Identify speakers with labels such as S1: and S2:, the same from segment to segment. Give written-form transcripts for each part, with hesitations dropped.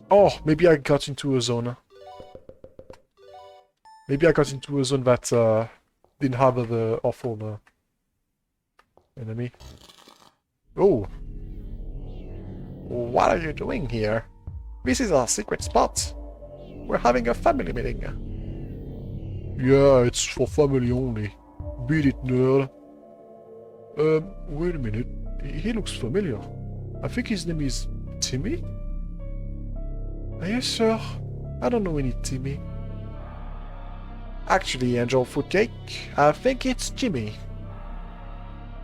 S1: Oh, maybe I got into a zone. Maybe I got into a zone that didn't have the awful enemy. Oh, what are you doing here? This is our secret spot. We're having a family meeting. Yeah, it's for family only. Beat it, nerd. Wait a minute. He looks familiar. I think his name is Timmy? Are you sure? I don't know any Timmy. Actually, Angel Foodcake, I think it's Jimmy.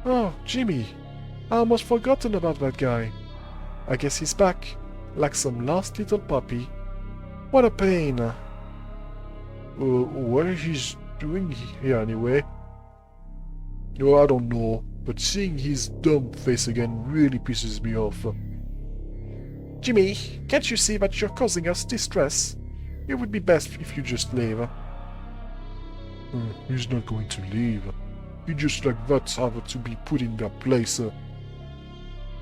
S1: Oh, Jimmy. I almost forgotten about that guy. I guess he's back, like some lost little puppy. What a pain. What is he doing here anyway? Oh, I don't know, but seeing his dumb face again really pisses me off. Jimmy, can't you see that you're causing us distress? It would be best if you just leave. He's not going to leave. He just like that have to be put in their place.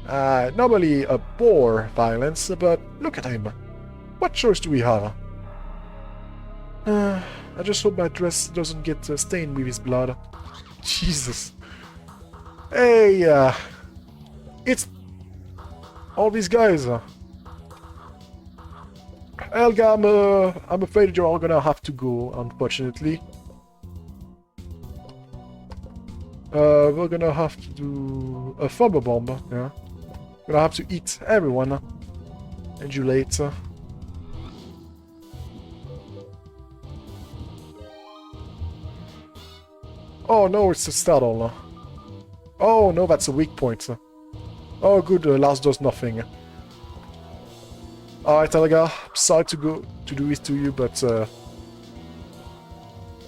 S1: Normally abhor violence, but look at him. What choice do we have? I just hope my dress doesn't get stained with his blood. Jesus. Hey, it's all these guys. Helga, I'm afraid you're all gonna have to go, unfortunately. We're gonna have to do a fumble bomb, yeah. Gonna have to eat everyone. And you later. Oh no, it's a startle. Oh no, that's a weak point. Oh good, Lars does nothing. Alright, Helga, sorry to do this to you, but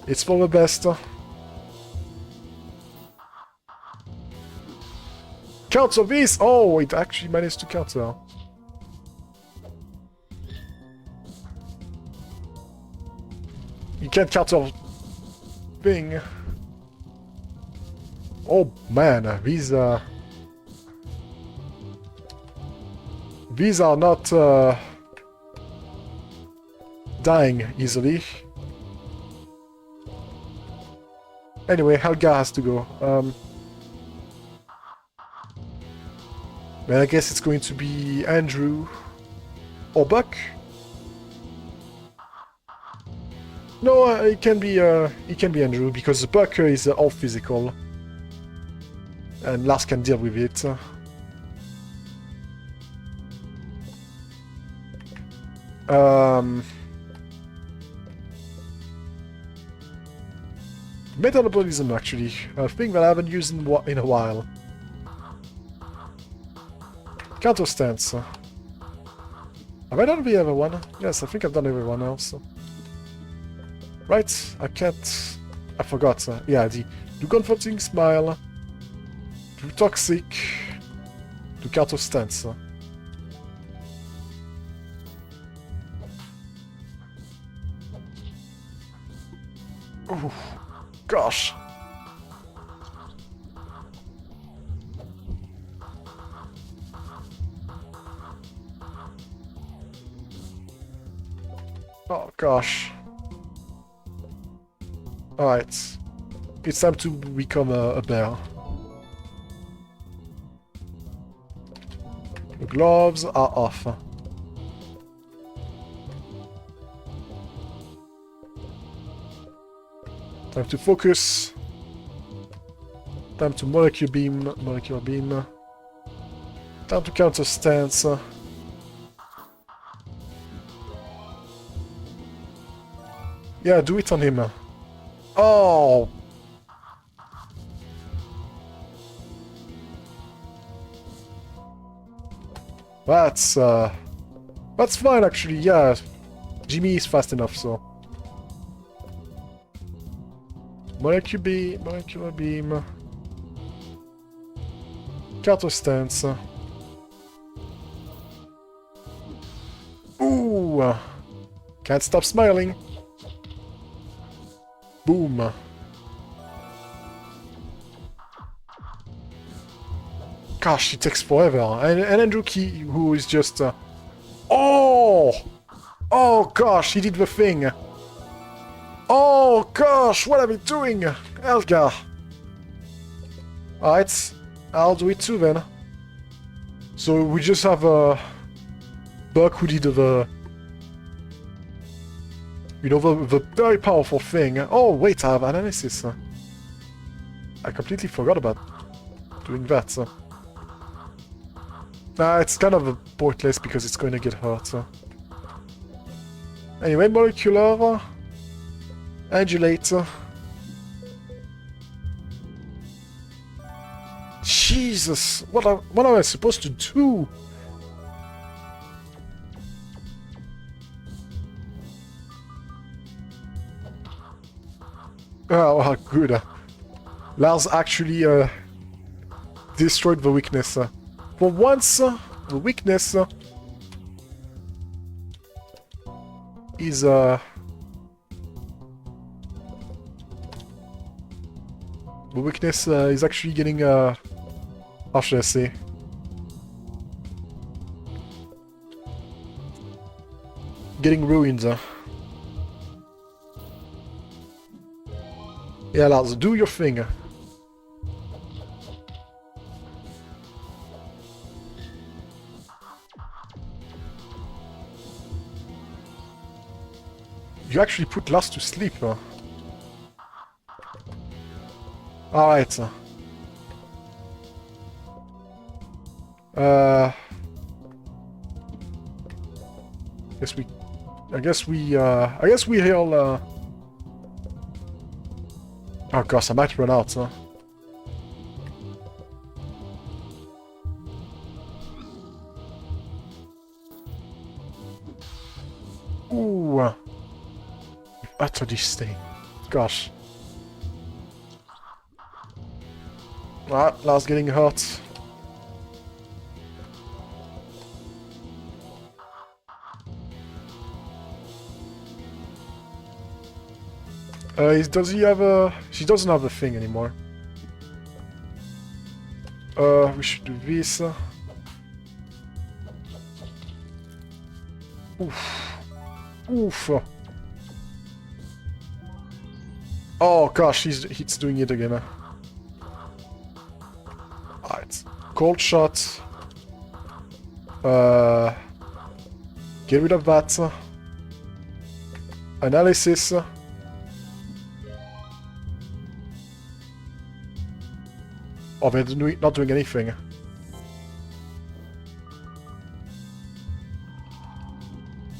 S1: it's for the best. Counter this! Oh, it actually managed to counter. You can't counter thing. Oh man, these are not dying easily. Anyway, Helga has to go. Well, I guess it's going to be Andrew or Buck. No, it can be Andrew because Buck is all physical, and Lars can deal with it. Metabolism, actually, a thing that I haven't used in a while. Counter stance. Have I done the other one? Yes, I think I've done everyone else. Right, I can't... I forgot. Yeah, do comforting smile. Do toxic. Do counter stance. Oh, gosh. Oh, gosh. Alright. It's time to become a bear. The gloves are off. Time to focus. Time to molecular beam. Time to counter stance. Yeah, do it on him. Oh! That's fine actually, yeah. Jimmy is fast enough, so. Molecular beam. Counter stance. Ooh! Can't stop smiling. Boom. Gosh, it takes forever. And Andrew Key, who is just... Oh! Oh gosh, he did the thing. Oh gosh, what are we doing? Elgar. Alright, I'll do it too then. So we just have Buck who did the... You know, the very powerful thing. Oh wait, I have analysis. I completely forgot about doing that. Nah, it's kind of pointless because it's going to get hurt. Anyway, molecular... Angulator. Jesus, what am I supposed to do? Oh, good. Lars actually destroyed the weakness. For once, the weakness is the weakness is actually getting how should I say? Getting ruined. Yeah, Lars, do your thing. You actually put Lars to sleep. Alright. I guess we heal. Oh gosh, I might run out. Huh? Ooh. Utter this thing. Gosh. Alright, Lars getting hurt. Does he have a... She doesn't have a thing anymore. We should do this. Oof. Oof. Oh gosh, he's doing it again. Alright. Cold shot. Get rid of that. Analysis. Oh, they're not doing anything.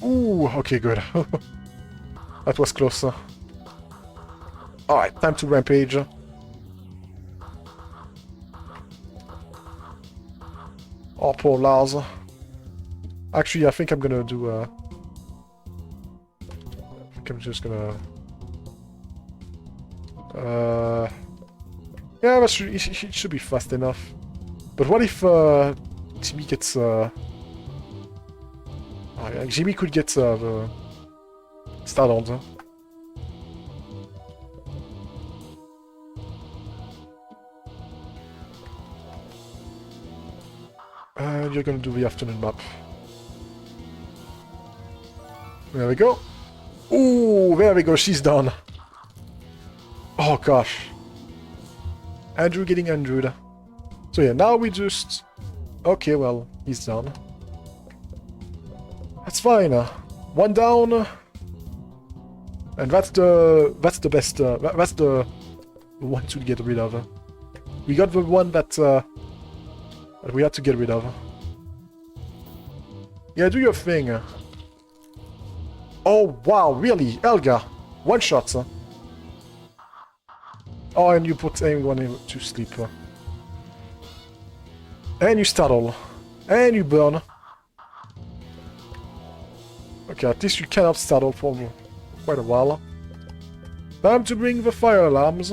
S1: Ooh, okay, good. That was closer. Alright, time to rampage. Oh, poor Lars. Actually, I think I'm gonna do I think I'm just gonna... Yeah, but it should be fast enough. But what if Jimmy gets... Oh yeah, Jimmy could get the... startled. Huh? And you're gonna do the afternoon map. There we go. Ooh, there we go, she's done. Oh gosh. Andrew getting Andrewed. So yeah, now we just... Okay, well, he's done. That's fine. One down. And that's the best, that's the one to get rid of. We got the one that we had to get rid of. Yeah, do your thing. Oh, wow, really? Elga. One shot, huh? Oh, and you put anyone to sleep. And you startle. And you burn. Okay, at least you cannot startle for quite a while. Time to bring the fire alarms.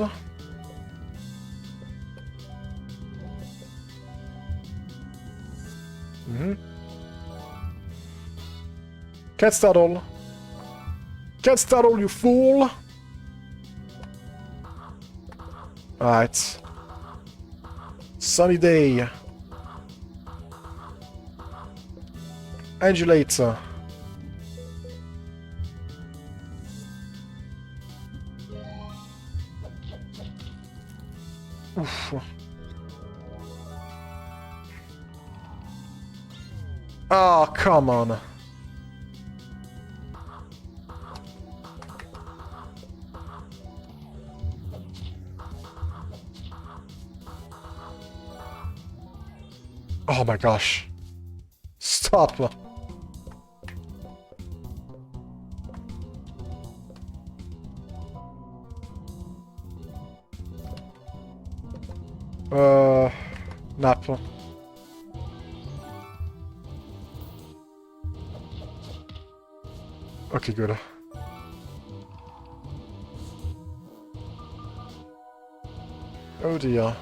S1: Can't startle. Can't startle, you fool! Alright. Sunny day. Angulator. Oof. Oh, come on. Oh my gosh. Stop. Nap. Okay, good. Oh dear.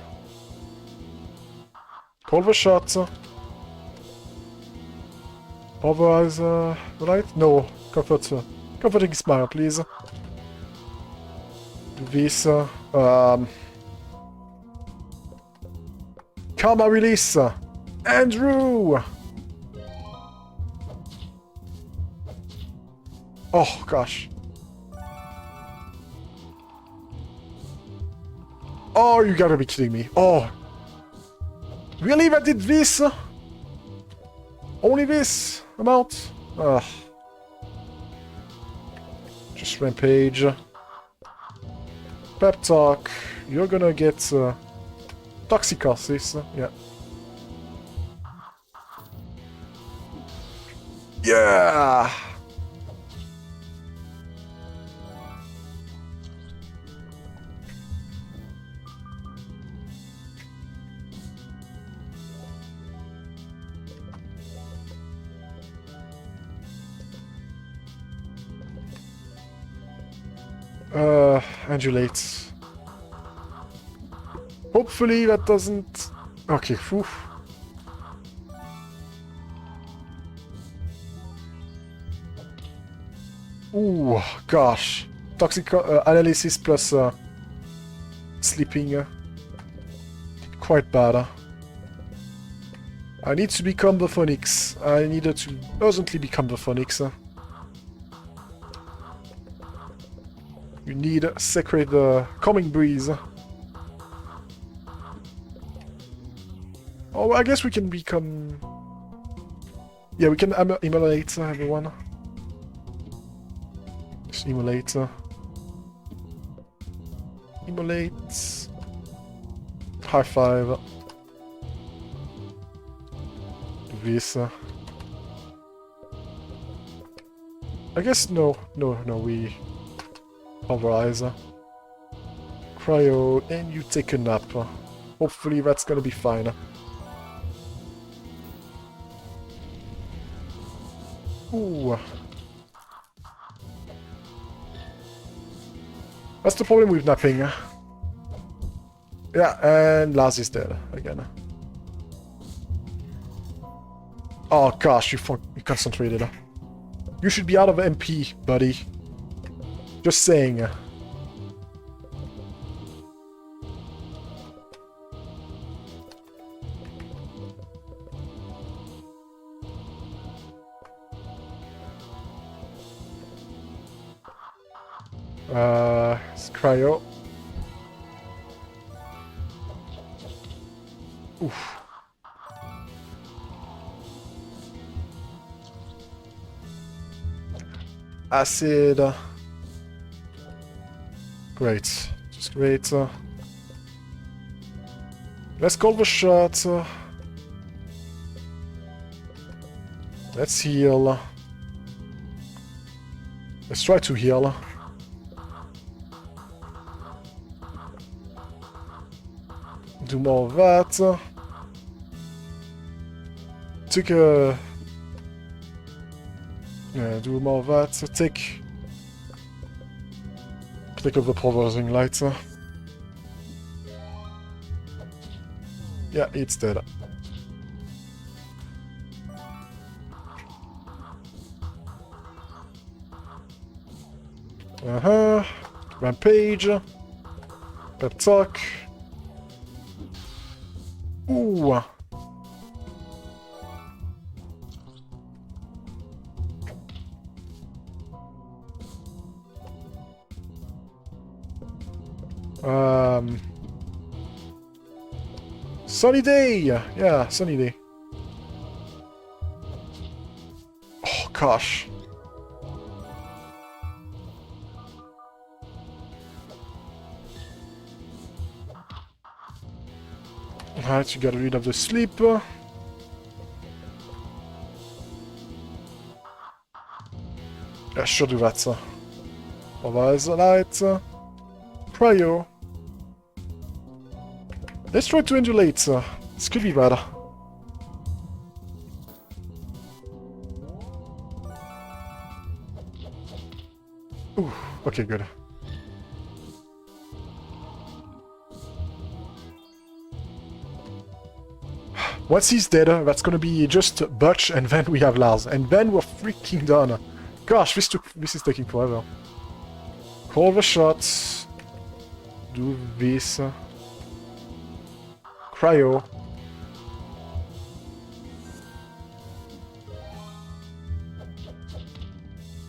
S1: Pulver shot. Pulverizer, right? No, comforting smile, please. Do this. Karma release. Andrew. Oh gosh. Oh, you gotta be kidding me. Oh. Really, that did this? Only this amount? Ugh. Just rampage. Pep talk. You're gonna get toxicosis. Yeah. Yeah! Undulates. Hopefully that doesn't... Okay, phew. Ooh, gosh. Toxic analysis plus sleeping. Quite bad. I need to become the Phoenix. I needed to urgently become the Phoenix. You need sacred calming breeze. Oh, I guess we can become... Yeah, we can immolate everyone. Just immolate. Immolate. High five. Do this. I guess no, we pulverize. Cryo, and you take a nap. Hopefully that's gonna be fine. Ooh. That's the problem with napping. Yeah, and Laz is dead again. Oh gosh, you concentrated. You should be out of MP, buddy. Just saying. It's cryo. Oof. Acid. Great. Just great. Let's call the shot. Let's heal. Let's try to heal. Do more of that. Take a... Yeah, do more of that. Take of the pulverizing light. Yeah, it's dead. Rampage. Pep talk. Ooh. Sunny day! Yeah, sunny day. Oh, gosh. Alright, you got rid of the sleeper. Yeah, sure do that. Otherwise, light. Cryo. Let's try to indulate. This could be bad. Ooh, okay, good. Once he's dead, that's gonna be just Butch, and then we have Lars. And then we're freaking done. Gosh, this is taking forever. Call the shots. Do this. Cryo.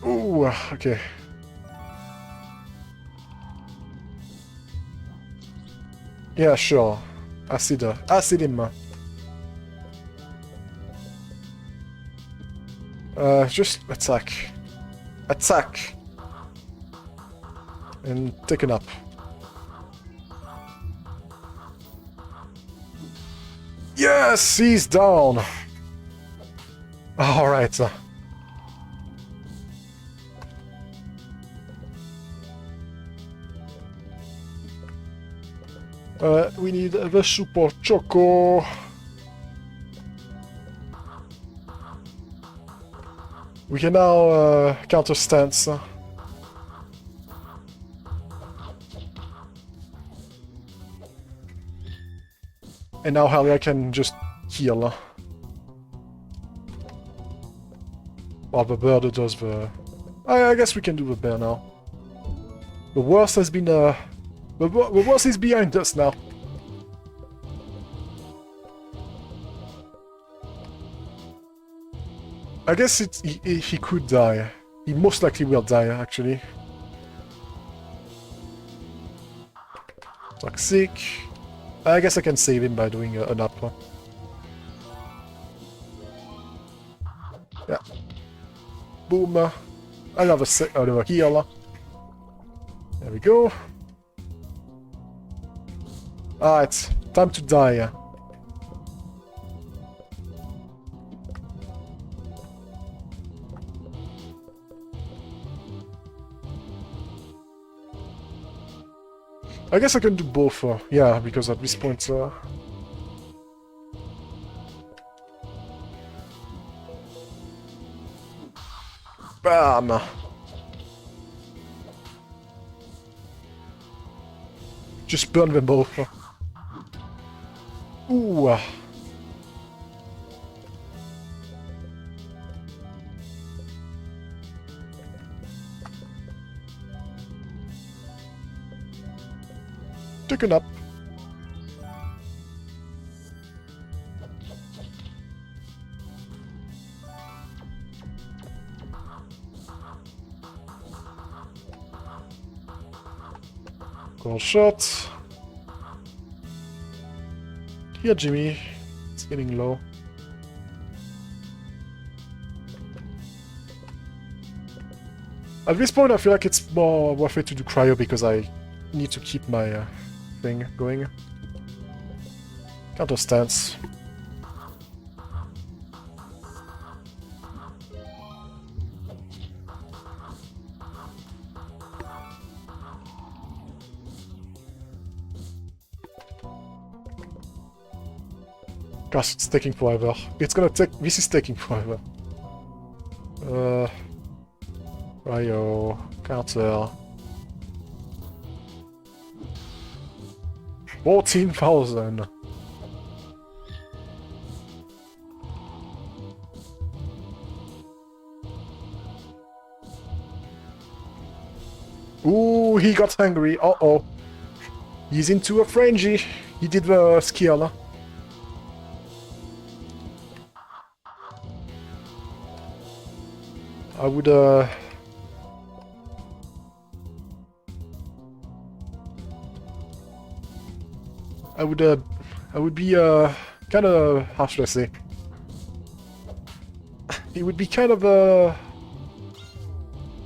S1: Ooh, okay. Yeah, sure. Acid him. Just attack. Attack! And take a nap. Yes! He's down! Alright. We need the Super Choco. We can now counter stance. And now Halia can just heal. While the bird does the... I guess we can do the bear now. The worst has been... the worst is behind us now. I guess he could die. He most likely will die, actually. Toxic. I guess I can save him by doing an up. Yeah. Boom. Another heal. There we go. Alright, time to die. I guess I can do both, yeah, because at this point... Bam! Just burn them both. Ooh! Taken up. Call shot. Here, Jimmy. It's getting low. At this point, I feel like it's more worth it to do cryo because I need to keep my thing going. Counter stance. Gosh, it's taking forever. It's gonna take... This is taking forever. Cryo... Counter... 14,000! Ooh, he got hungry. Uh-oh. He's into a frenzy. He did the skill. I would, I would be, kind of, how should I say? It would be kind of,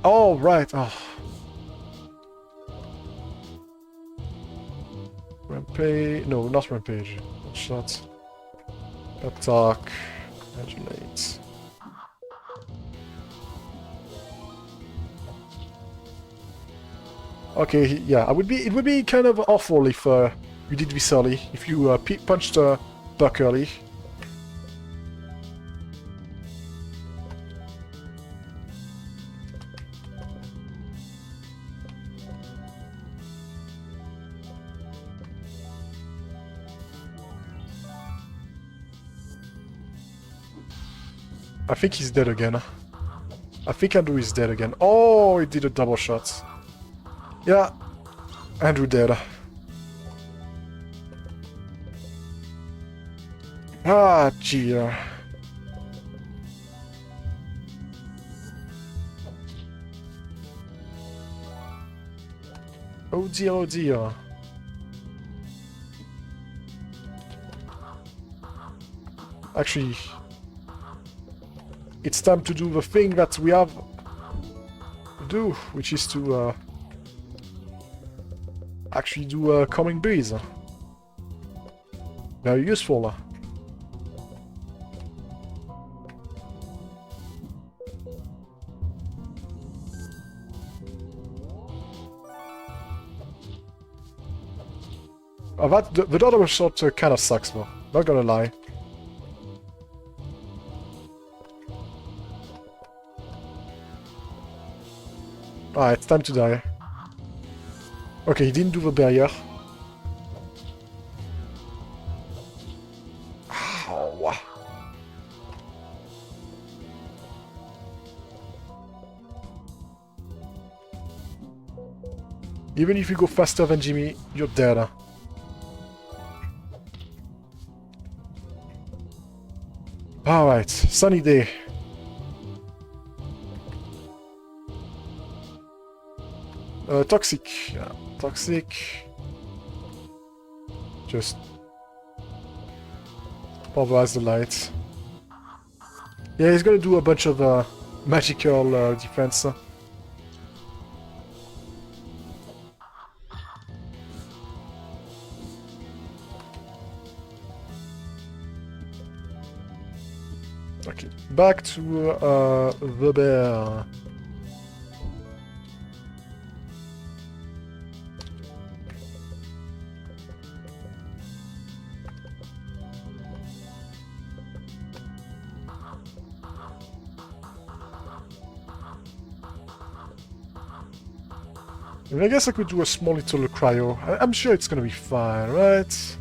S1: oh, right, oh. Rampage, no, not Rampage. Shot. Attack. Modulate. Okay, yeah, it would be kind of awful if you did this early, if you punched Buck early. I think he's dead again. I think Andrew is dead again. Oh, he did a double shot. Yeah, Andrew dead. Ah, gee. Oh dear, oh dear. Actually, it's time to do the thing that we have to do, which is to actually do a calming breeze. Very useful. The double shot kind of sucks though, not gonna lie. Ah, it's time to die. Okay, he didn't do the barrier. Ow. Even if you go faster than Jimmy, you're dead. Alright, sunny day. Toxic. Yeah, toxic. Just pulverize the light. Yeah, he's gonna do a bunch of magical defense. Okay, back to the bear. I mean, I guess I could do a small little cryo. I'm sure it's gonna be fine, right?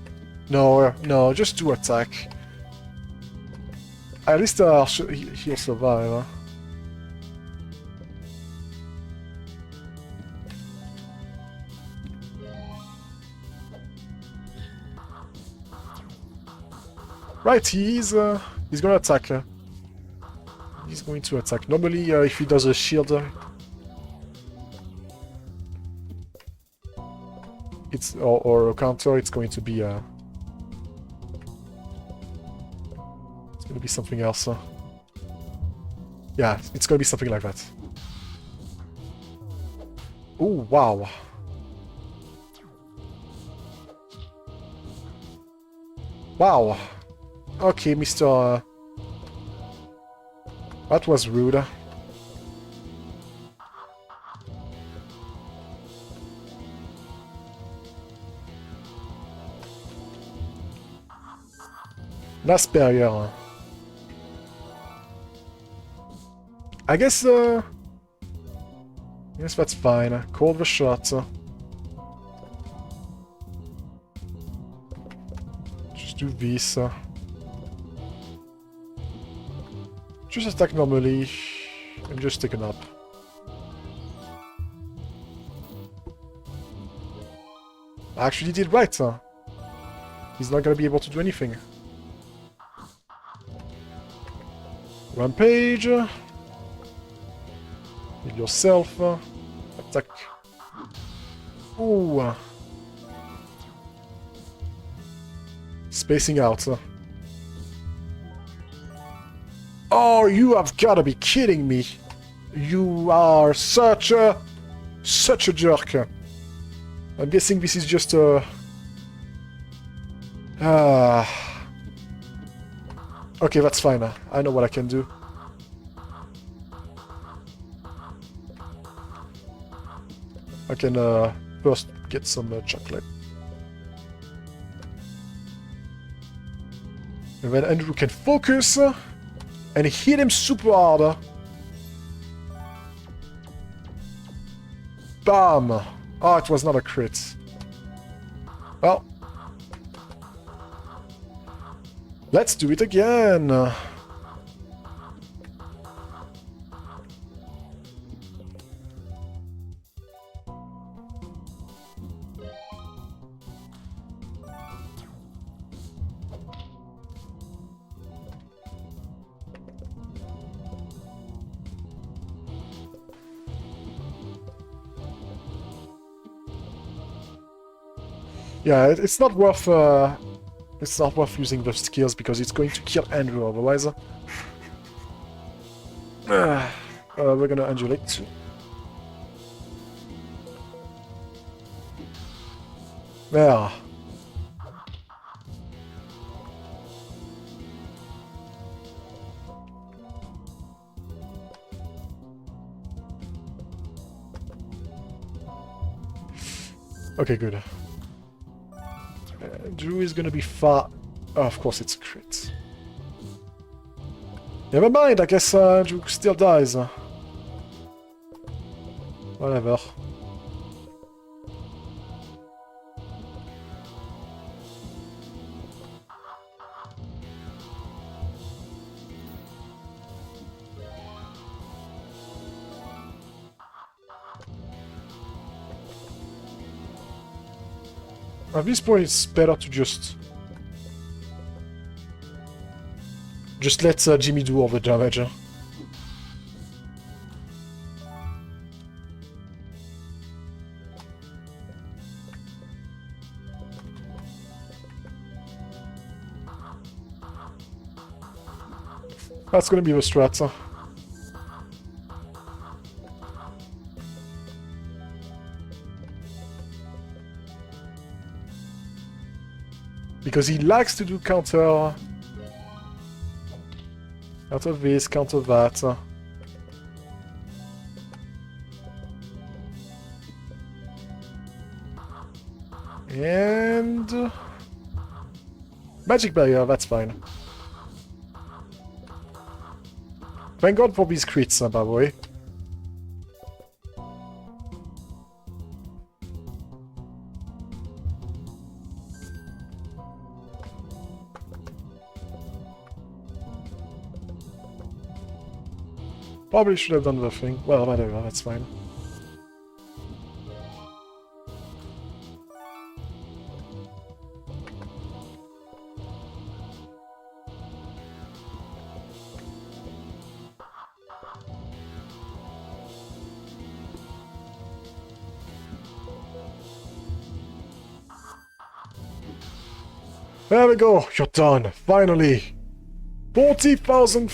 S1: No, no, just do attack. At least he'll survive, huh? Right, he's gonna attack. He's going to attack. Normally, if he does a shield, it's or a counter, it's going to be it's gonna be something else. Yeah, it's gonna be something like that. Oh wow! Wow. Okay, Mr. That was rude. Nice barrier. I guess that's fine. Call the shot. Just do this. Just attack normally and just take a nap. I actually did right. He's not gonna be able to do anything. Rampage. Heal yourself. Attack. Ooh. Spacing out. Oh, you have gotta be kidding me. You are such a jerk. I'm guessing this is just a... Okay, that's fine. I know what I can do. I can first get some chocolate. And then Andrew can focus and hit him super hard. Bam! Oh, it was not a crit. Well, let's do it again. Yeah, it's not worth using the skills because it's going to kill Andrew otherwise. We're gonna undulate too. There. Okay, good. Drew is gonna be far... Oh, of course it's a crit. Never mind, I guess Drew still dies. Whatever. At this point, it's better to just let Jimmy do all the damage. That's gonna be the strat. Because he likes to do counter this, counter that. And... Magic barrier, that's fine. Thank God for these crits, by the way. Probably should have done the thing. Well, whatever, that's fine. There we go, you're done, finally! 40,000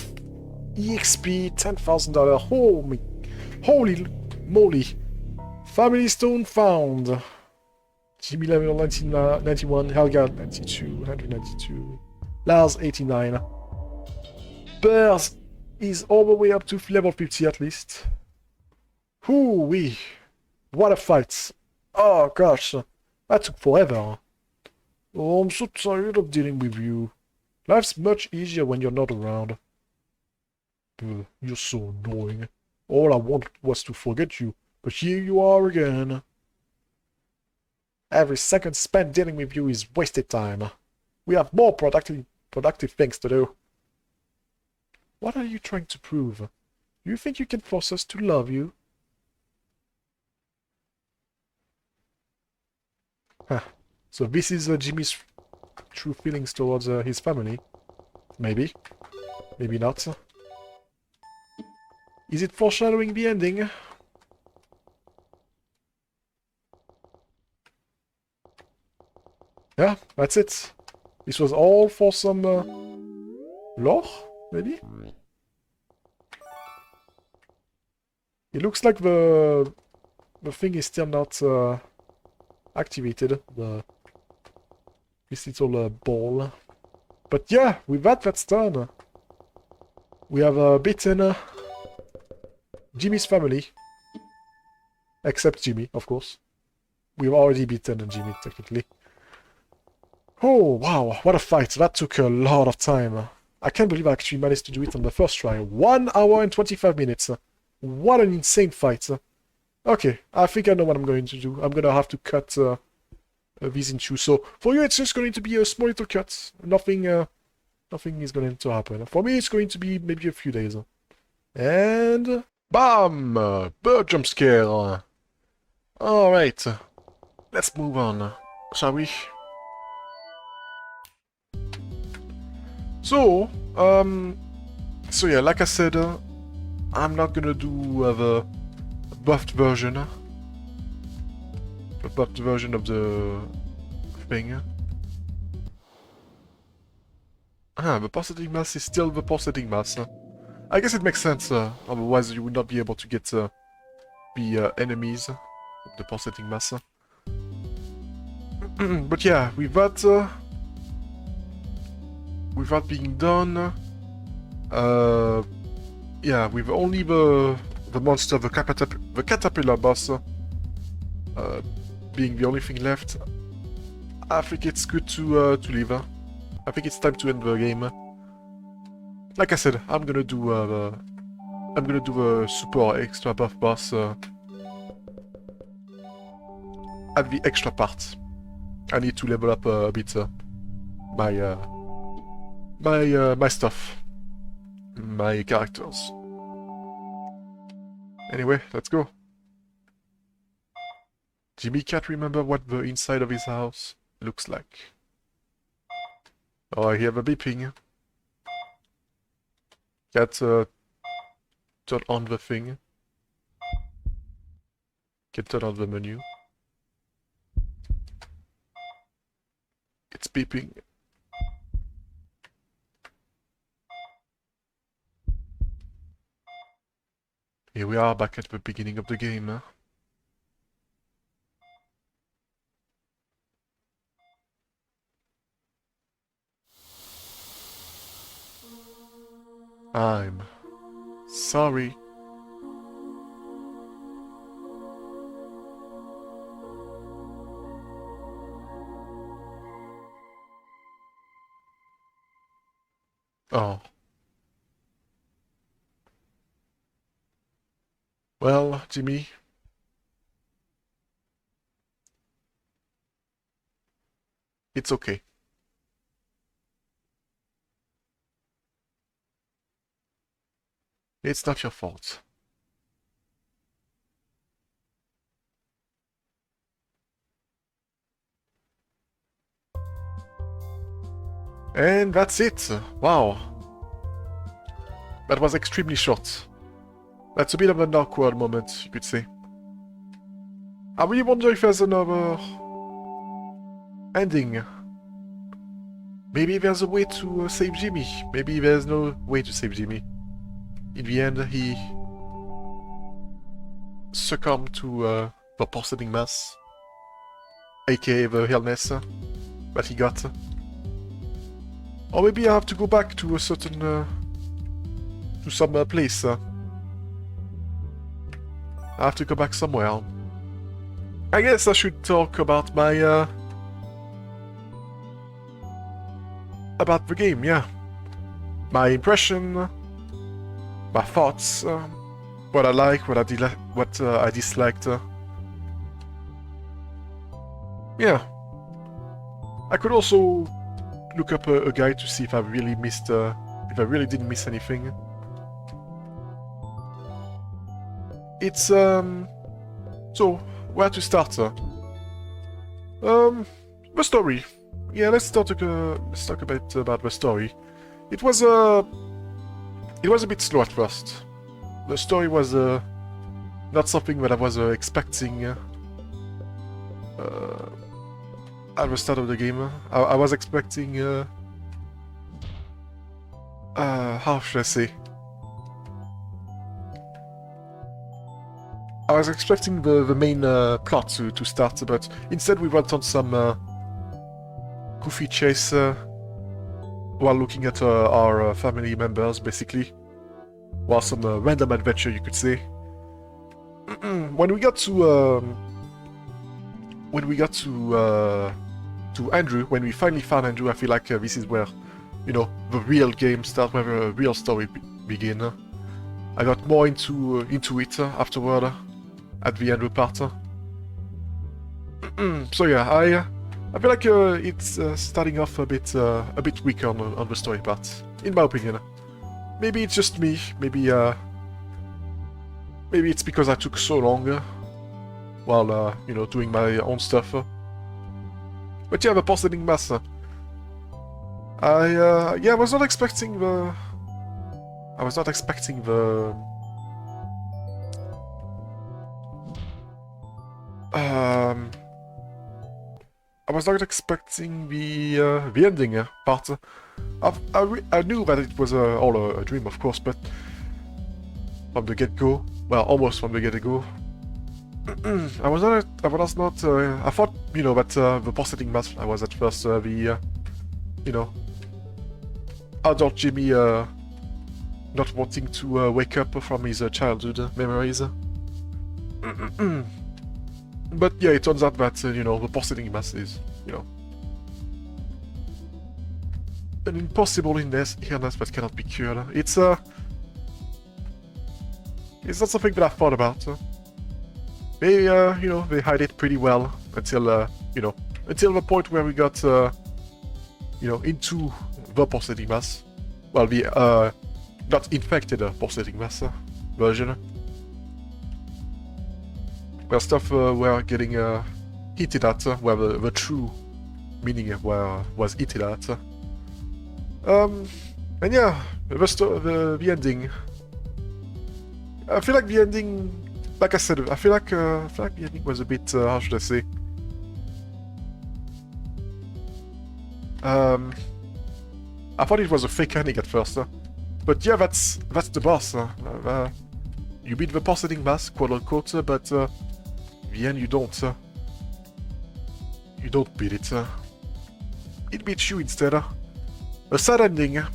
S1: EXP, $10,000, holy moly! Family Stone found! Jimmy level 91, Helga 92, 192, Lars 89. Bears is all the way up to level 50 at least. Hoo-wee! What a fight! Oh gosh, that took forever. Oh, I'm so tired of dealing with you. Life's much easier when you're not around. Ugh, you're so annoying. All I wanted was to forget you, but here you are again. Every second spent dealing with you is wasted time. We have more productive things to do. What are you trying to prove? You think you can force us to love you? Huh. So this is Jimmy's true feelings towards his family. Maybe. Maybe not. Is it foreshadowing the ending? Yeah, that's it. This was all for some lore, maybe? It looks like the thing is still not activated. This little ball. But yeah, with that, that's done. We have beaten Jimmy's family. Except Jimmy, of course. We've already beaten Jimmy, technically. Oh, wow, what a fight. That took a lot of time. I can't believe I actually managed to do it on the first try. 1 hour and 25 minutes. What an insane fight. Okay, I think I know what I'm going to do. I'm gonna have to cut these in two. So, for you, it's just going to be a small little cut. Nothing is going to happen. For me, it's going to be maybe a few days. And... BAM! Bird jump scare! Alright. Let's move on, shall we? So yeah, like I said, I'm not gonna do the buffed version. The buffed version of the thing. Ah, the pulsating mass is still the pulsating mass. I guess it makes sense, otherwise you would not be able to get the enemies with the pulsating mass. But yeah, with that being done, yeah, with only the monster, the caterpillar boss, being the only thing left, I think it's good to leave. I think it's time to end the game. Like I said, I'm gonna do the super extra buff boss at the extra part. I need to level up a bit my stuff, my characters. Anyway, let's go. Jimmy can't remember what the inside of his house looks like. Oh, I hear the beeping. Can't turn on the thing. Can turn on the menu. It's beeping. Here we are back at the beginning of the game. Huh? I'm sorry. Oh. Well, Jimmy. It's okay. It's not your fault. And that's it. Wow. That was extremely short. That's a bit of an awkward moment, you could say. I really wonder if there's another ending. Maybe there's a way to save Jimmy. Maybe there's no way to save Jimmy. In the end, he succumbed to the pulsating mass, aka the illness that he got. Or maybe I have to go back to a certain, to some place. I have to go back somewhere. I guess I should talk about my, about the game, yeah. My impression, my thoughts, what I like, what I disliked. Yeah. I could also look up a guide to see if I really missed, if I really didn't miss anything. It's, so, where to start? The story. Yeah, let's talk a bit about the story. It was a bit slow at first. The story was not something that I was expecting. at the start of the game. I was expecting, how should I say? I was expecting the main plot to start, but instead we went on some goofy chase while looking at our family members, basically. Well, some random adventure, you could say. When we got to Andrew, when we finally found Andrew, I feel like this is where, you know, the real game starts, where the real story begins. I got more into it afterward, at the Andrew part. So yeah, I feel like it's starting off a bit weak on the story part, in my opinion. Maybe it's just me. Maybe it's because I took so long while you know, doing my own stuff. But yeah, the pulsating mass. I was not expecting the. I was not expecting the. I was not expecting the ending part. I knew that it was all a dream, of course, but from the get-go, well, almost from the get-go, I was not. I thought, you know, that the pulsating mass was at first the, you know, adult Jimmy not wanting to wake up from his childhood memories. But yeah, it turns out that, you know, the pulsating mass is, you know, an impossible illness that cannot be cured. It's not something that I thought about. They, you know, they hide it pretty well until, you know, until the point where we got, you know, into the pulsating mass. Well, the, not infected pulsating mass version. Where stuff were getting hinted at, where the true meaning was hinted at. And yeah, the ending. I feel like the ending, like I said, I feel like the ending was a bit, how should I say? I thought it was a fake ending at first, but yeah, that's the boss. You beat the pulsating mass, quote unquote, but in the end you don't. You don't beat it. It beats you instead. A sad ending. An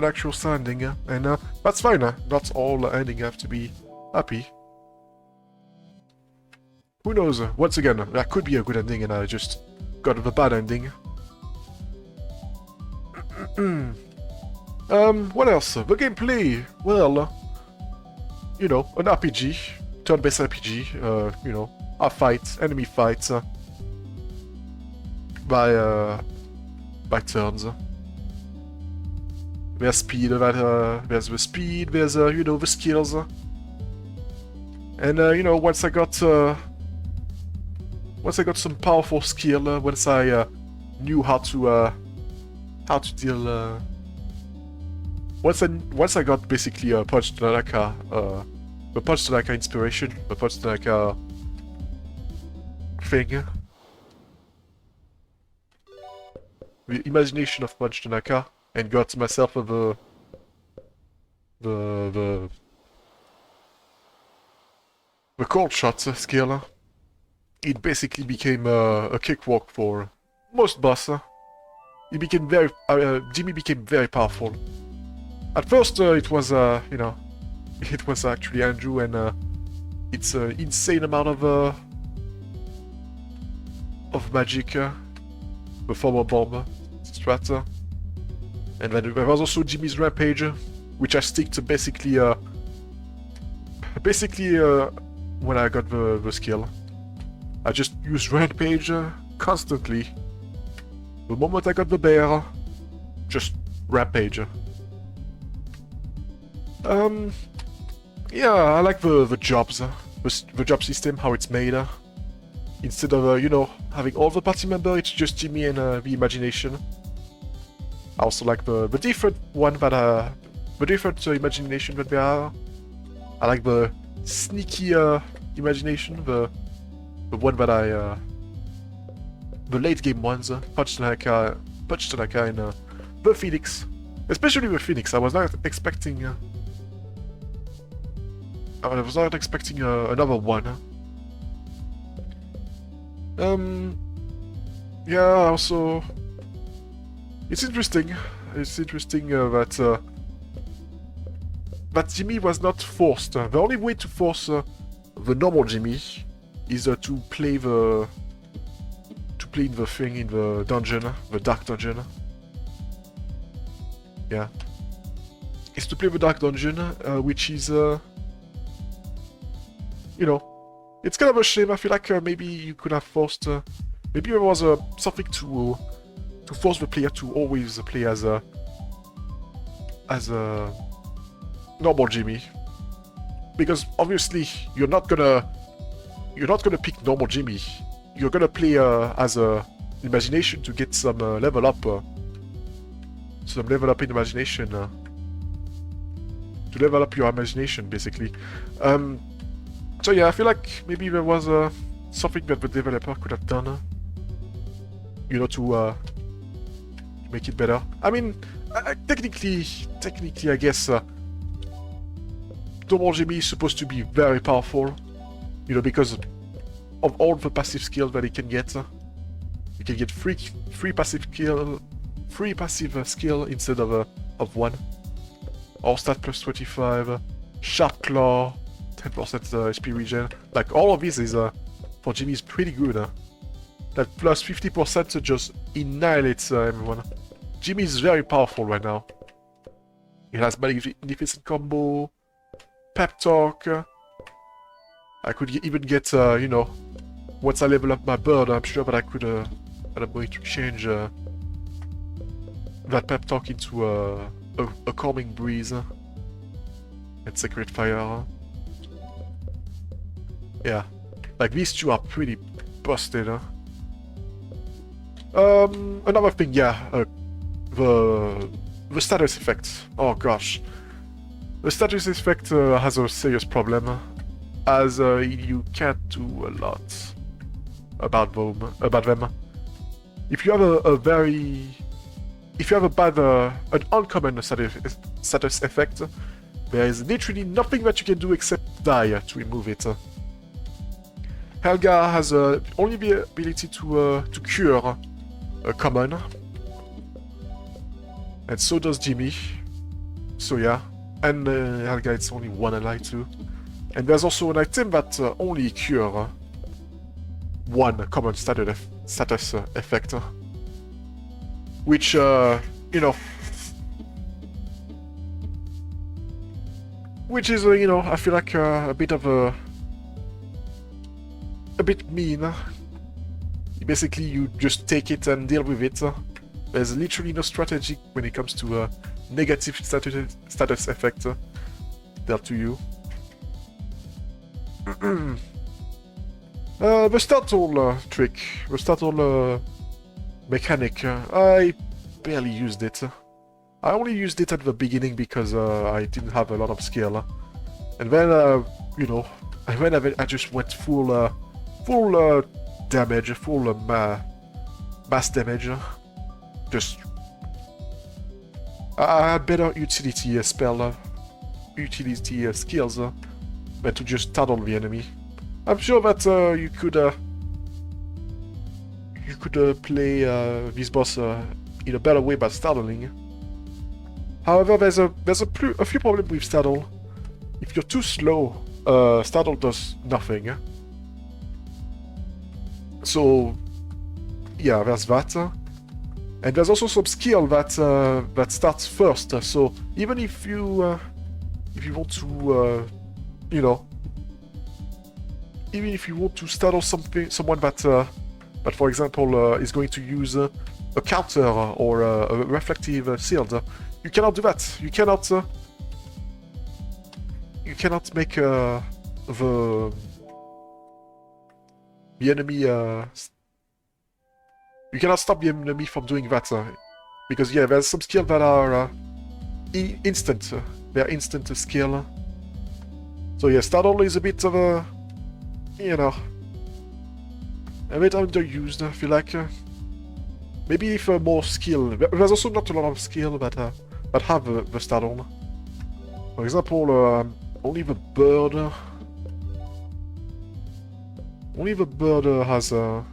S1: actual sad ending, and that's fine. Not all endings have to be happy. Who knows? Once again, that could be a good ending, and I just got the bad ending. What else? The gameplay. Well, you know, an RPG, turn-based RPG. You know, enemy fights by turns. There's speed, there's the speed, there's you know, the skills, and you know, once I got some powerful skill, once I knew how to deal, once I got basically a Punch Tanaka, the Punch Tanaka inspiration, the Punch Tanaka thing, the imagination of Punch Tanaka. And got myself the cold shot skill. It basically became a cakewalk for most boss. He became very Jimmy became very powerful. At first, it was you know, it was actually Andrew, and it's an insane amount of magic. The former bomb strat. And then there was also Jimmy's Rampage, which I stick to basically when I got the skill. I just used Rampage constantly. The moment I got the bear, just Rampage. Yeah, I like the jobs, the job system, how it's made. Instead of, you know, having all the party members, it's just Jimmy and the imagination. I also like the different one that the different imagination that there are. I like the sneaky imagination, the one that the late game ones, Punch Tanaka and the Phoenix. Especially the Phoenix, I was not expecting another one. Yeah, also it's interesting. It's interesting that Jimmy was not forced. The only way to force the normal Jimmy is to play the thing in the dungeon, the dark dungeon. Yeah, is to play the dark dungeon, which is you know, it's kind of a shame. I feel like maybe you could have forced. Maybe there was something to force the player to always play as a normal Jimmy, because obviously you're not gonna pick normal Jimmy. You're gonna play as a imagination to get some level up in imagination. To level up your imagination, basically. So yeah, I feel like maybe there was something that the developer could have done, you know, to make it better. I mean, technically, I guess normal Jimmy is supposed to be very powerful, you know, because of all the passive skills that he can get. You can get free passive skill instead of one. All stat plus 25, sharp claw, 10% HP regen. Like all of this is for Jimmy is pretty good. That plus 50% just annihilates everyone. Jimmy is very powerful right now. He has magnificent combo, pep talk. I could even get you know, once I level up my bird, I'm sure that I could that I'm going to change that pep talk into a calming breeze and sacred fire. Yeah, like these two are pretty busted. Another thing, yeah, the status effect. Oh gosh, the status effect has a serious problem, as you can't do a lot about them. If you have an uncommon status effect, there is literally nothing that you can do except die to remove it. Helga has only the ability to cure a common, and so does Jimmy. So yeah, and Helga, it's only one ally too. And there's also an item that only cure one common status effect, which you know, which is you know, I feel like a bit mean. Basically, you just take it and deal with it. There's literally no strategy when it comes to negative status effect dealt to you. The startle trick, the startle mechanic, I barely used it. I only used it at the beginning because I didn't have a lot of skill. And then, you know, I just went full damage, full mass damage. Just, I had better utility skills than to just startle the enemy. I'm sure that you could play this boss in a better way by startling. However, there's a few problems with startle. If you're too slow, startle does nothing. So yeah, there's that. And there's also some skill that starts first. So even if you want to, you know, even if you want to startle someone that, for example, is going to use a counter or a reflective shield, you cannot do that. You cannot make the enemy. You cannot stop the enemy from doing that, because yeah, there's some skills that are instant. They're instant skill. So yeah, startle is a bit of a, you know, a bit underused, I feel like. Maybe if more skill. There's also not a lot of skill that have the start-on. For example, only the bird... only the bird has... the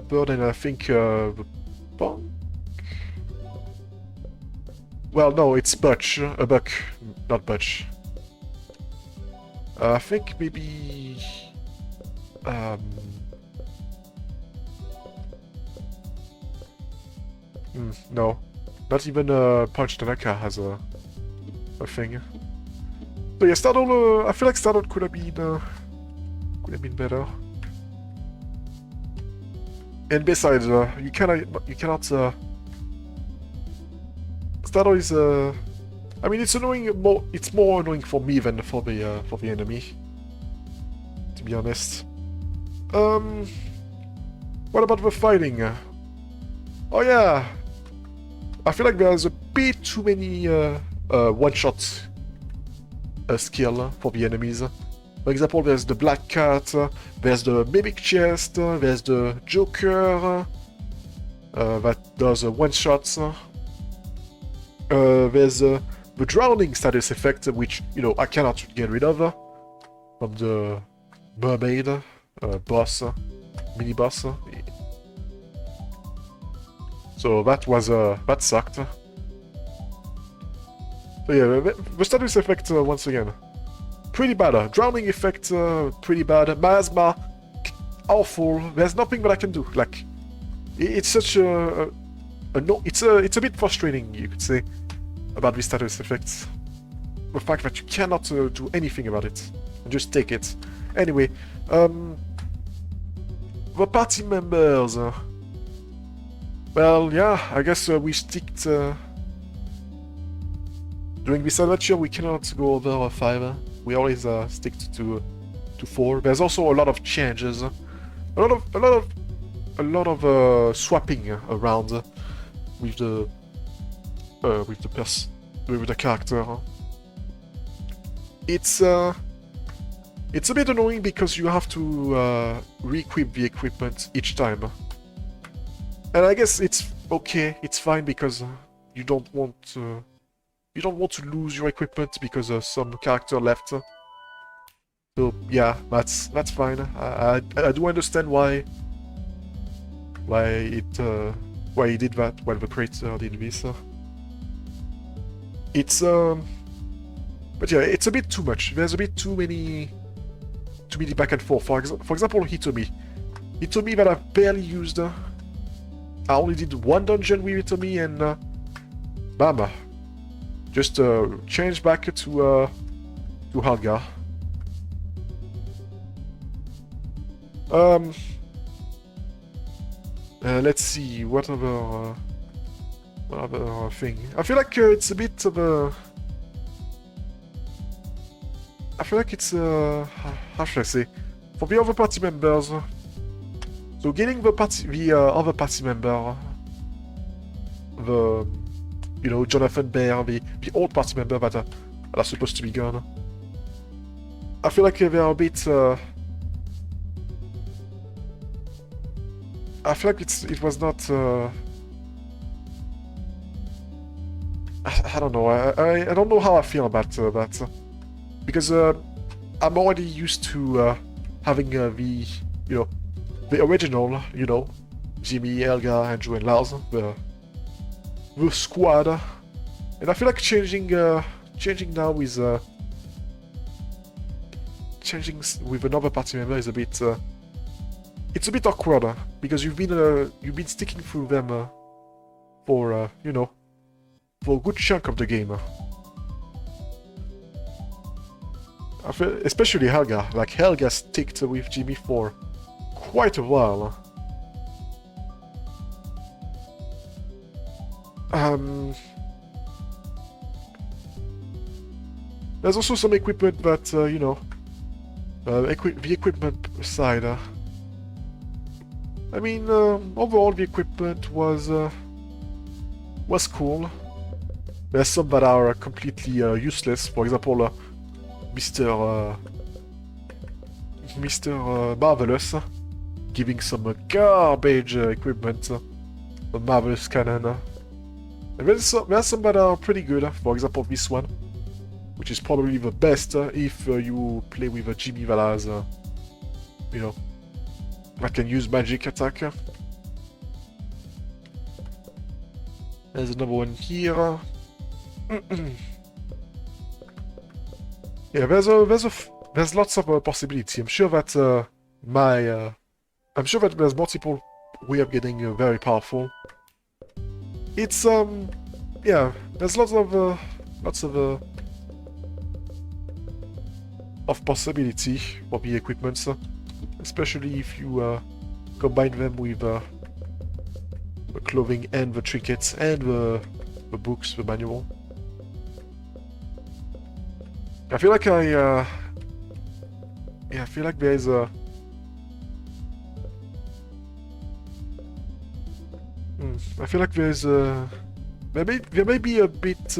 S1: bird and I think the punk? Well, no, it's Butch. A buck, not Butch. I think maybe... no. Not even Punch Tanaka has a thing. So yeah, Stardoll, I feel like Stardoll could have been better. And besides, you cannot Stardoll is I mean, it's annoying. It's more annoying for me than for the enemy, to be honest. What about the fighting? Oh yeah, I feel like there's a bit too many one-shot skill for the enemies. For example, there's the Black Cat, there's the Mimic Chest, there's the Joker that does one-shots. There's the Drowning status effect, which, you know, I cannot get rid of from the Mermaid boss, mini-boss. So that was, that sucked. So yeah, the status effect, once again, pretty bad. Drowning effect, pretty bad. Miasma, awful. There's nothing that I can do. Like, it's such it's a bit frustrating, you could say, about these status effects. The fact that you cannot do anything about it. And just take it. Anyway, the party members. Well, yeah, I guess we stick to... During this adventure, we cannot go over 5. We always stick to 4. There's also a lot of changes. A lot of swapping around with the character. It's a bit annoying because you have to re-equip the equipment each time. And I guess it's okay, it's fine, because you don't want to lose your equipment because some character left. So yeah, that's fine. I do understand why he did that, why the creator did this. It's but yeah, it's a bit too much. There's a bit too many back and forth. For example, Hitomi that I've barely used. I only did one dungeon with Hitomi, and bam, just change back to Helga. Let's see, what other thing? I feel like it's a bit of a... I feel like it's how should I say? For the other party members. So getting the other party member, you know, Jonathan Bear, the old party member that are supposed to be gone. I feel like they are a bit. I feel like it was not. I don't know. I don't know how I feel about that, because I'm already used to having the original, you know, Jimmy, Helga, Andrew, and Lars, the squad, and I feel like changing now with changing with another party member is a bit. It's a bit awkward because you've been sticking through them for you know, for a good chunk of the game. I feel, especially Helga. Like Helga sticked with Jimmy for quite a while. There's also some equipment that you know, the equipment side. I mean, overall the equipment was cool. There's some that are completely useless. For example, Mr. Marvelous. giving some garbage equipment. A marvelous cannon. And there's some that are pretty good. For example, this one, which is probably the best if you play with a Jimmy that has, you know, that can use magic attack. There's another one here. Yeah, there's lots of possibility. I'm sure that I'm sure that there's multiple way of getting very powerful. It's yeah, there's lots of possibility for the equipments, especially if you combine them with the clothing and the trinkets and the books, the manual. I feel like yeah, I feel like there's a I feel like there's there may be a bit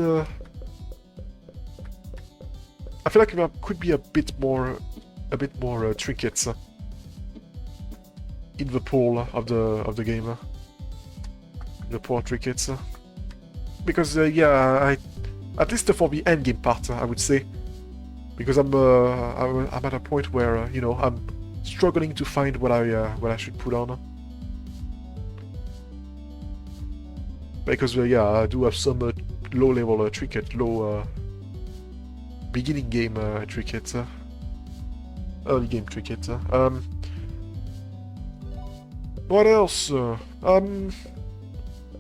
S1: I feel like there could be a bit more trinkets in the pool of the game. The poor trinkets, because yeah, at least for the end game part, I would say, because I'm at a point where you know, I'm struggling to find what I should put on. Because yeah, I do have some low level trinket, low beginning game trinket, early game trinket. What else?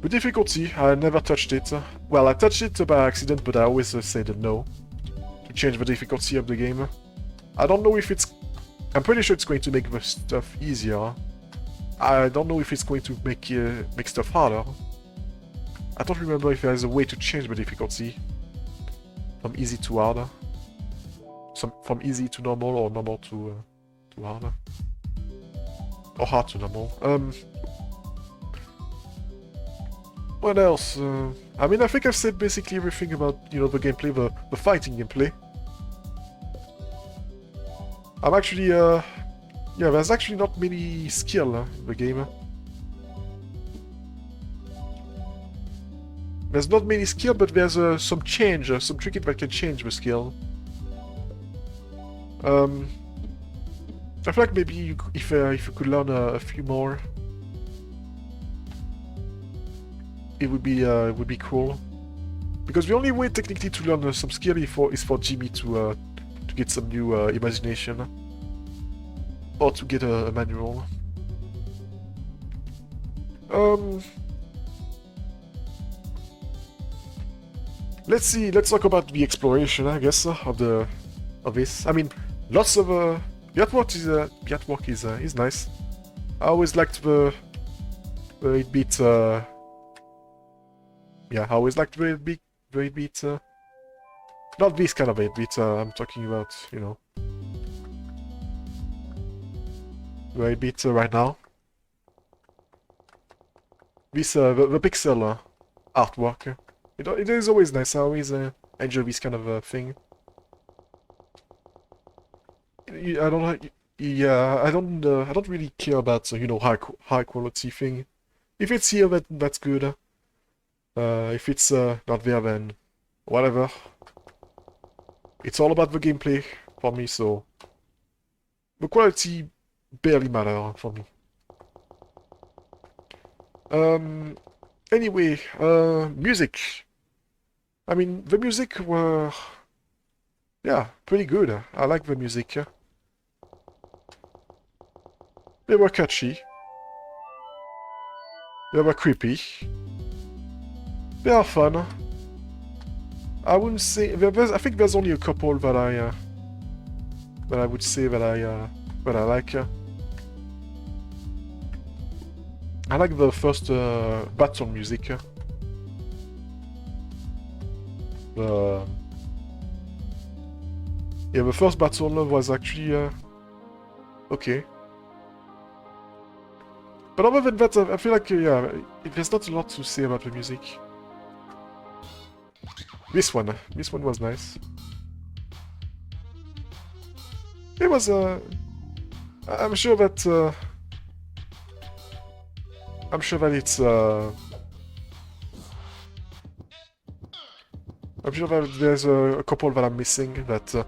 S1: The difficulty, I never touched it. Well, I touched it by accident, but I always said no to change the difficulty of the game. I don't know if it's... I'm pretty sure it's going to make the stuff easier. I don't know if it's going to make stuff harder. I don't remember if there's a way to change the difficulty from easy to hard. From easy to normal, or normal to hard. Or hard to normal. What else? I mean, I think I've said basically everything about, you know, the gameplay, the fighting gameplay. I'm actually, yeah, there's actually not many skill in the game. There's not many skill, but there's some change, some trinket that can change the skill. I feel like maybe if you could learn a few more, it would be cool. Because the only way technically to learn some skill is for Jimmy to get some new imagination, or to get a manual. Let's see. Let's talk about the exploration, I guess, of this. I mean, lots of the artwork is nice. I always liked the 8-bit. Yeah, I always liked the 8-bit. Not this kind of 8-bit. I'm talking about, you know, the 8-bit right now. This the pixel artwork. It is always nice. I always enjoy this kind of thing. I don't. Yeah, I don't really care about you know, high quality thing. If it's here, that's good. If it's not there, then whatever. It's all about the gameplay for me, so the quality barely matters for me. Anyway, music. I mean, the music were, yeah, pretty good. I like the music. They were catchy. They were creepy. They are fun. I wouldn't say... I think there's only a couple that I would say that I like. I like the first battle music. Yeah, the first battle was actually okay. But other than that, I feel like, yeah, there's not a lot to say about the music. This one was nice. It was, I'm sure that I'm sure that it's I'm sure that there's a couple that I'm missing. That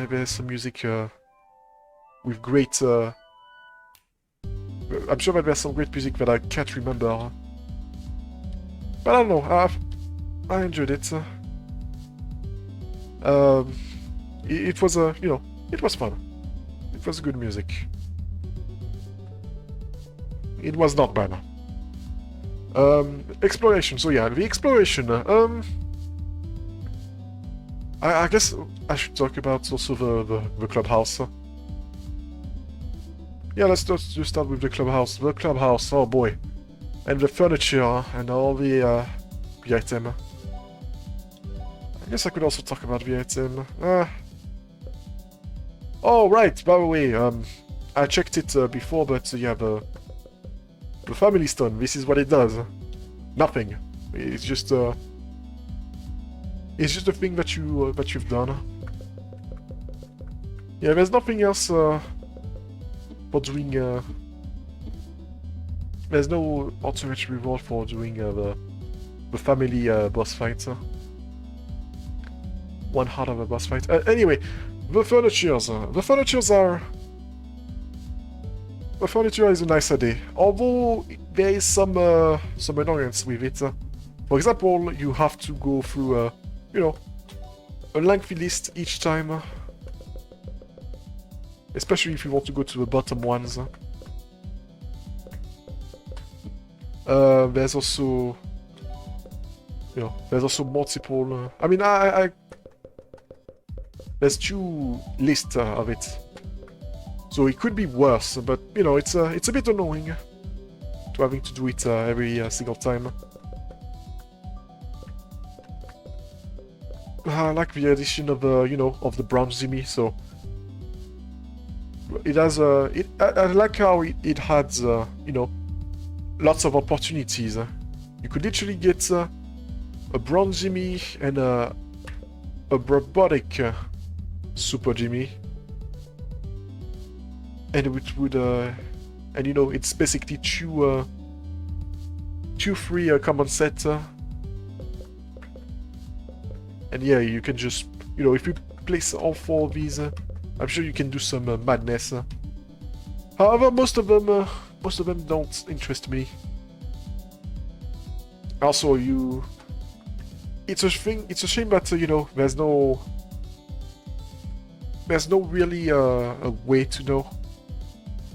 S1: there's some music with great. I'm sure that there's some great music that I can't remember. But I don't know. I enjoyed it. It was you know, it was fun. It was good music. It was not bad. Exploration. So yeah, the exploration. I guess I should talk about also the clubhouse. Yeah, let's just start with the clubhouse. The clubhouse. Oh boy, and the furniture and all the item. I guess I could also talk about the item. Oh right. By the way, I checked it before, but yeah, the family stone. This is what it does. Nothing. It's just a thing that you've done. Yeah, there's nothing else for doing. There's no ultimate reward for doing the family boss fight. One heart of a boss fight. Anyway, the furnitures. The furniture is a nice idea, although there is some annoyance with it. For example, you have to go through you know, a lengthy list each time, especially if you want to go to the bottom ones. There's also, you know, there's also multiple. I mean, there's 2 lists of it. So it could be worse, but you know, it's a bit annoying to having to do it every single time. I like the addition of you know, of the bronze Jimmy. So it has I like how it had you know, lots of opportunities. You could literally get a bronze Jimmy and a robotic super Jimmy. And it would, and you know, it's basically two free common sets. And yeah, you can just, you know, if you place all 4 of these, I'm sure you can do some madness. However, most of them don't interest me. Also, it's a shame that you know, there's no really a way to know.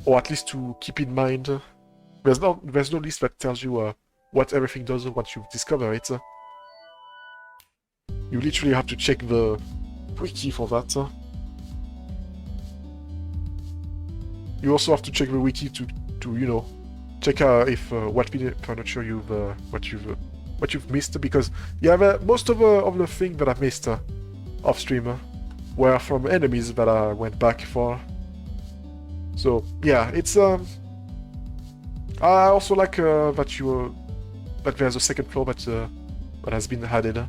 S1: Or at least to keep in mind. There's no list that tells you what everything does once you've discovered it. You literally have to check the wiki for that. You also have to check the wiki to you know, check if what furniture you've missed, because yeah, most of the things that I missed off stream were from enemies that I went back for. So yeah, it's I also like that there's a second floor that has been added.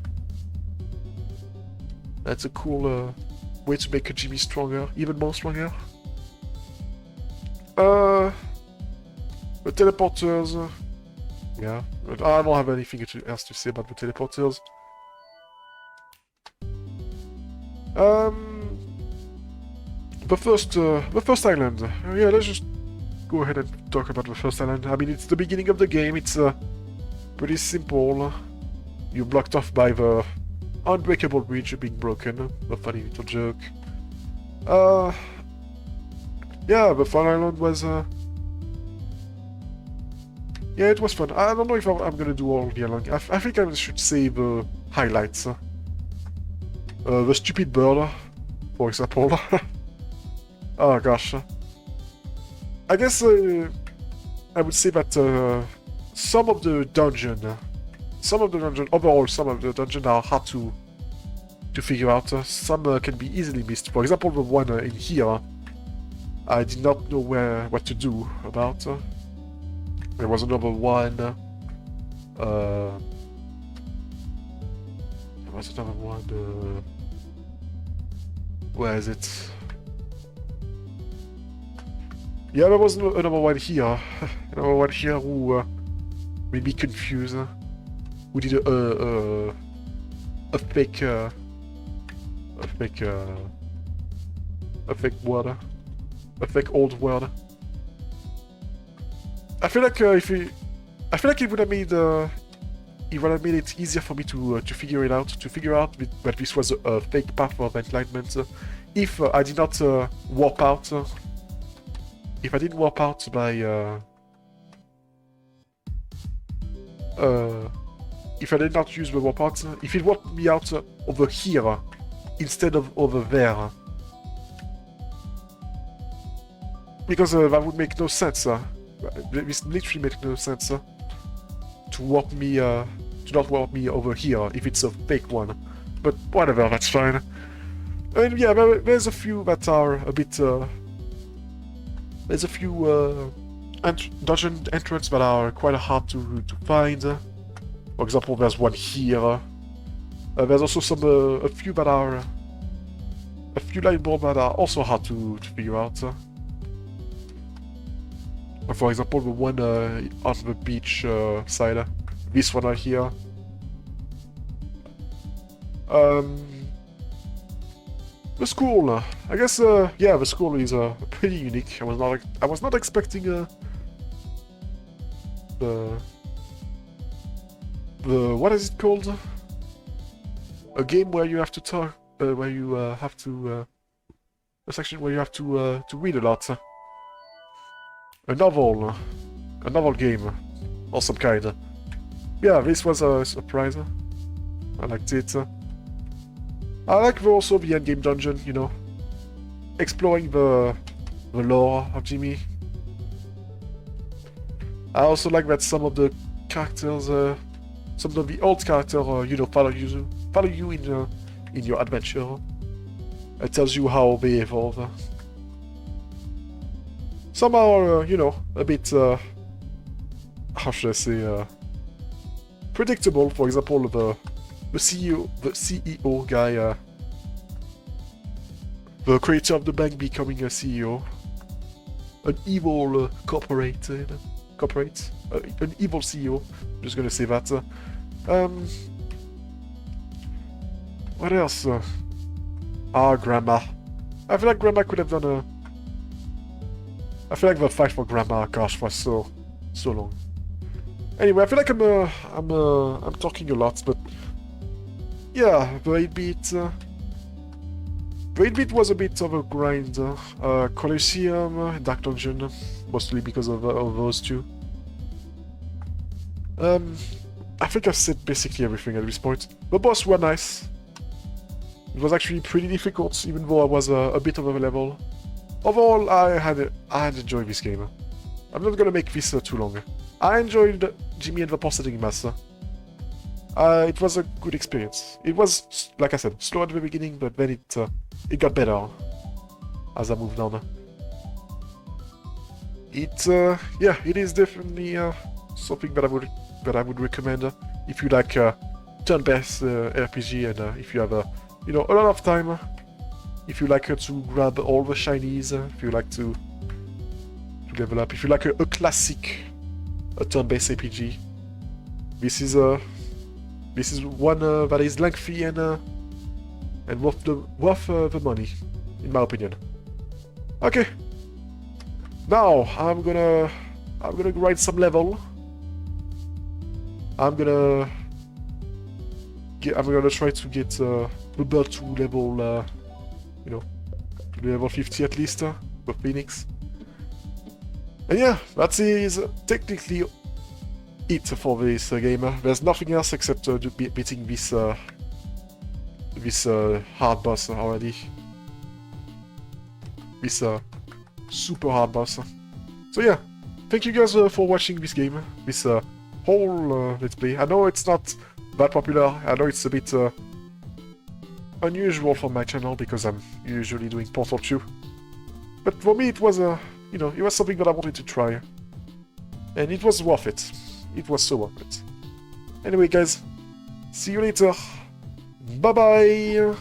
S1: That's a cool way to make a Jimmy stronger, even more stronger. The teleporters. Yeah, but I don't have anything else to say about the teleporters. The first island. Yeah, let's just go ahead and talk about the first island. I mean, it's the beginning of the game. It's pretty simple. You're blocked off by the unbreakable bridge being broken. A funny little joke. Yeah, the fun island was yeah, it was fun. I don't know if I'm gonna do all the island. I think I should save highlights. The stupid bird, for example. Oh gosh. I guess I would say that some of the dungeon, overall, some of the dungeon are hard to figure out. Some can be easily missed. For example, the one in here, I did not know what to do about. There was another one. There was another one. Where is it? Yeah, there was another one here. You know, one here who made me confused. Who did a fake word, a fake old word. I feel like I feel like it would have made it easier for me to figure it out, that this was a fake path of enlightenment. If I did not warp out, if I didn't warp out by if I did not use the warp out, if it warped me out over here instead of over there. Because that would make no sense. This literally makes no sense to warp me, to not warp me over here if it's a fake one. But whatever, that's fine. And yeah, there's a few that are a bit. There's a few dungeon entrants that are quite hard to find. For example, there's one here. There's also some a few that are a few line board that are also hard to figure out. For example, the one on the beach side. This one right here. The school. I guess yeah, the school is pretty unique. I was not expecting the what is it called? A game where you have to talk, where you have to a section where you have to read a lot. A novel game, or some kind. Yeah, this was a surprise. I liked it. I like also the endgame dungeon, you know, exploring the lore of Jimmy. I also like that some of the characters, some of the old characters, you know, follow you in your adventure. It tells you how they evolve. Some are, you know, a bit, how should I say, predictable. For example, the CEO guy, the creator of the bank becoming a CEO, an evil corporate, an evil CEO. I'm just gonna say that. What else? Grandma. I feel like Grandma could have done a. I feel like the fight for Grandma, gosh, was so long. Anyway, I feel like I'm talking a lot, but yeah, the 8-bit. The 8-bit was a bit of a grind. Colosseum, Dark Dungeon, mostly because of those two. I think I've said basically everything at this point. The boss were nice. It was actually pretty difficult, even though I was a bit over the level. Overall, I had enjoyed this game. I'm not gonna make this too long. I enjoyed Jimmy and the Pulsating Master. It was a good experience. It was, like I said, slow at the beginning, but then it got better as I moved on. Yeah, it is definitely something that I would recommend if you like turn-based RPG and if you have you know, a lot of time. If you like to grab all the shinies, if you like to level up, if you like a classic turn-based RPG, this is one that is lengthy and worth the money, in my opinion. Okay, now I'm gonna grind some level. I'm gonna try to get the bird to level. You know, to level 50 at least, for Phoenix. And yeah, that is technically it for this game. There's nothing else except beating this hard boss already. This super hard boss. So yeah, thank you guys for watching this game, this whole let's play. I know it's not that popular. I know it's a bit unusual for my channel because I'm usually doing Portal 2. But for me it was you know, it was something that I wanted to try. And it was worth it. It was so worth it. Anyway guys, see you later. Bye bye!